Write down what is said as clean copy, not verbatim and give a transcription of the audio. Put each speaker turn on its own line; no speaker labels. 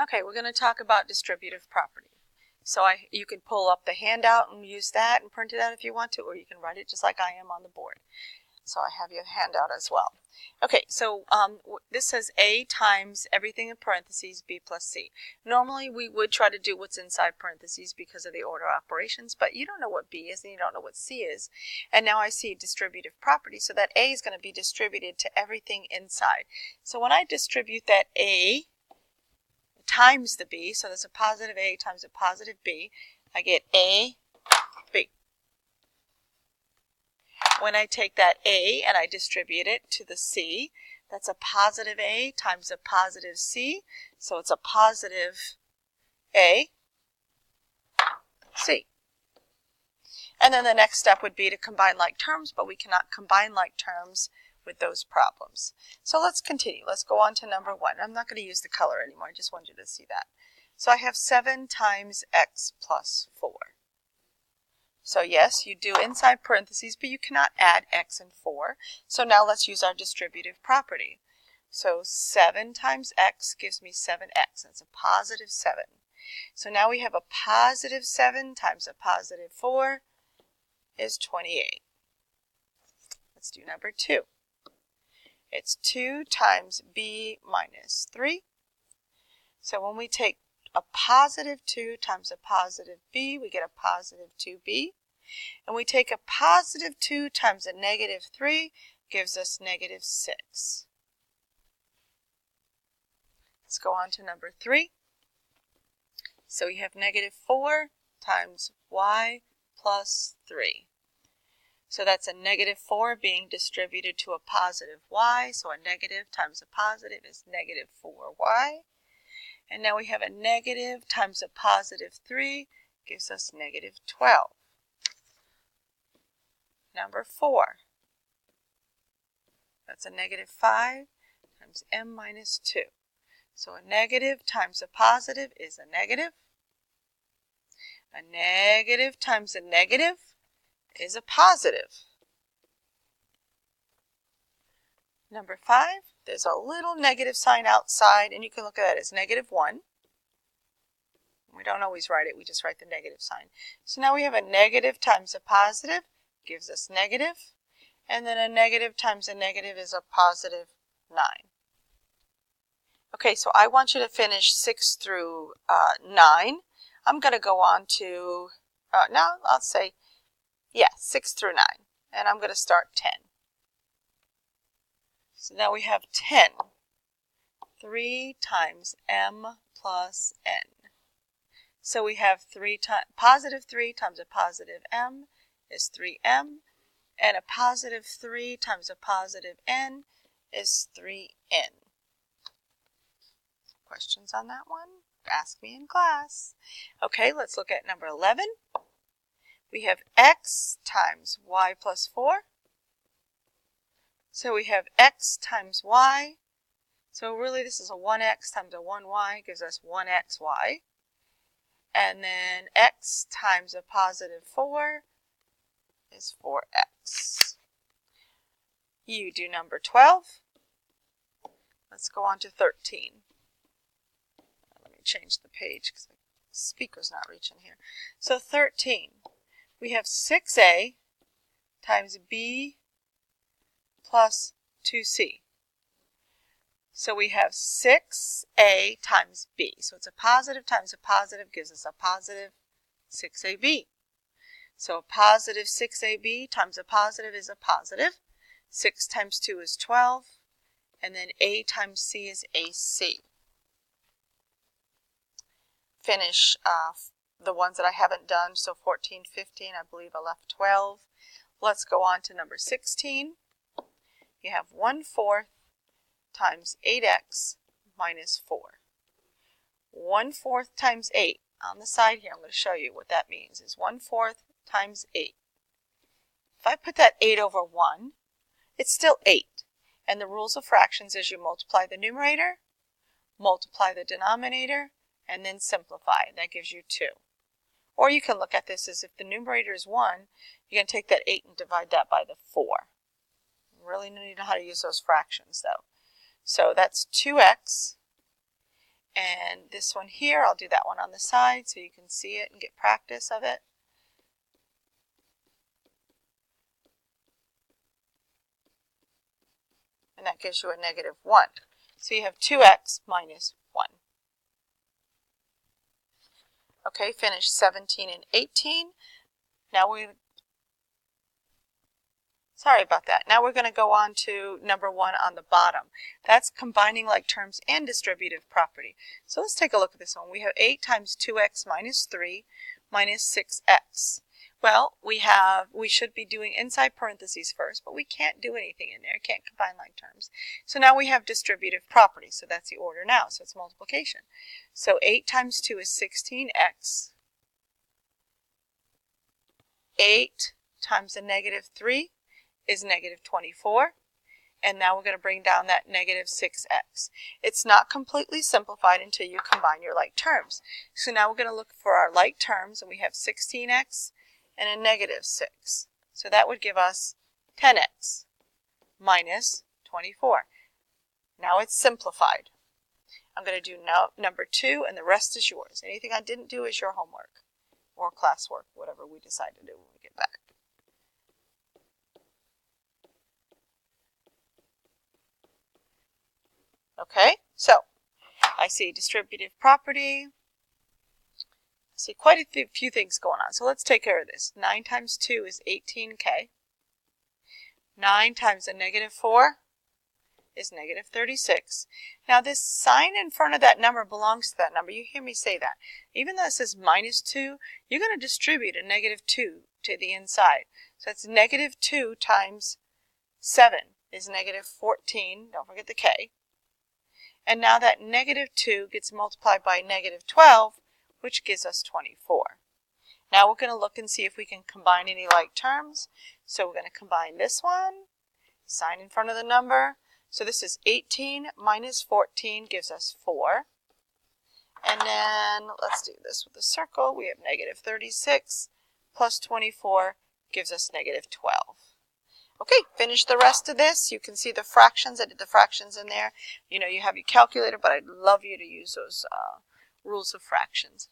Okay, we're going to talk about distributive property. So you can pull up the handout and use that and print it out if you want to, or you can write it just like I am on the board. So I have your handout as well. Okay, so this says A times everything in parentheses B plus C. Normally we would try to do what's inside parentheses because of the order of operations, but you don't know what B is and you don't know what C is. And now I see distributive property, so that A is going to be distributed to everything inside. So when I distribute that A times the B, so there's a positive A times a positive B, I get A, B. When I take that A and I distribute it to the C, that's a positive A times a positive C, so it's a positive A, C. And then the next step would be to combine like terms, but we cannot combine like terms with those problems. So let's continue. Let's go on to number 1. I'm not going to use the color anymore. I just want you to see that. So I have 7 times x plus 4. So yes, you do inside parentheses, but you cannot add x and 4. So now let's use our distributive property. So 7 times x gives me 7x. That's a positive 7. So now we have a positive 7 times a positive 4 is 28. Let's do number 2. It's 2 times b minus 3. So when we take a positive 2 times a positive b, we get a positive 2b. And we take a positive 2 times a negative 3, gives us negative 6. Let's go on to number 3. So we have negative 4 times y plus 3. So that's a negative 4 being distributed to a positive y. So a negative times a positive is negative 4y. And now we have a negative times a positive 3 gives us negative 12. Number 4. That's a negative 5 times m minus 2. So a negative times a positive is a negative. A negative times a negative is a positive. Number 5, there's a little negative sign outside, and you can look at that as negative 1. We don't always write it, we just write the negative sign. So now we have a negative times a positive, gives us negative, and then a negative times a negative is a positive 9. Okay, so I want you to finish 6 through 9. I'm going to go on to, now I'll say, 6 through 9, and I'm going to start 10. So now we have 10. 3 times m plus n. So we have positive 3 times a positive m is 3m, and a positive 3 times a positive n is 3n. Questions on that one? Ask me in class. Okay, let's look at number 11. We have x times y plus 4. So we have x times y. So really this is a 1x times a 1y gives us 1xy. And then x times a positive 4 is 4x. You do number 12. Let's go on to 13. Let me change the page because the speaker's not reaching here. So 13. We have 6a times b plus 2c. So we have 6a times b. So it's a positive times a positive gives us a positive 6ab. So a positive 6ab times a positive is a positive. 6 times 2 is 12. And then a times c is ac. Finish the ones that I haven't done. So 14, 15, I believe I left 12. Let's go on to number 16. You have 1/4 times 8x minus 4. 1/4 times 8. On the side here, I'm going to show you what that means. Is 1/4 times 8. If I put that 8 over 1, it's still 8. And the rules of fractions is you multiply the numerator, multiply the denominator, and then simplify. That gives you 2. Or you can look at this as if the numerator is 1, you can take that 8 and divide that by the 4. You really need to know how to use those fractions though. So that's 2x, And this one here, I'll do that one on the side so you can see it and get practice of it. And that gives you a negative 1. So you have 2x minus 1. Okay, finish 17 and 18. Now sorry about that. Now we're going to go on to number 1 on the bottom. That's combining like terms and distributive property. So let's take a look at this one. We have 8 times 2x minus 3 minus 6x. Well, we should be doing inside parentheses first, but we can't do anything in there. Can't combine like terms. So now we have distributive property. So that's the order now. So it's multiplication. So 8 times 2 is 16x. 8 times a negative 3 is negative 24. And now we're going to bring down that negative 6x. It's not completely simplified until you combine your like terms. So now we're going to look for our like terms, and we have 16x and a negative 6. So that would give us 10x minus 24. Now it's simplified. I'm going to do number 2, and the rest is yours. Anything I didn't do is your homework or classwork, whatever we decide to do when we get back. Okay, so I see distributive property. I see quite a few things going on. So let's take care of this. 9 times 2 is 18k. 9 times a negative 4 is negative 36. Now this sign in front of that number belongs to that number. You hear me say that. Even though it says minus 2, you're going to distribute a negative 2 to the inside. So that's negative 2 times 7 is negative 14. Don't forget the k. And now that negative 2 gets multiplied by negative 12, which gives us 24. Now we're going to look and see if we can combine any like terms. So we're going to combine this one, sign in front of the number. So this is 18 minus 14 gives us 4. And then let's do this with a circle. We have negative 36 plus 24 gives us negative 12. Okay, finish the rest of this. You can see the fractions. I did the fractions in there. You know, you have your calculator, but I'd love you to use those rules of fractions.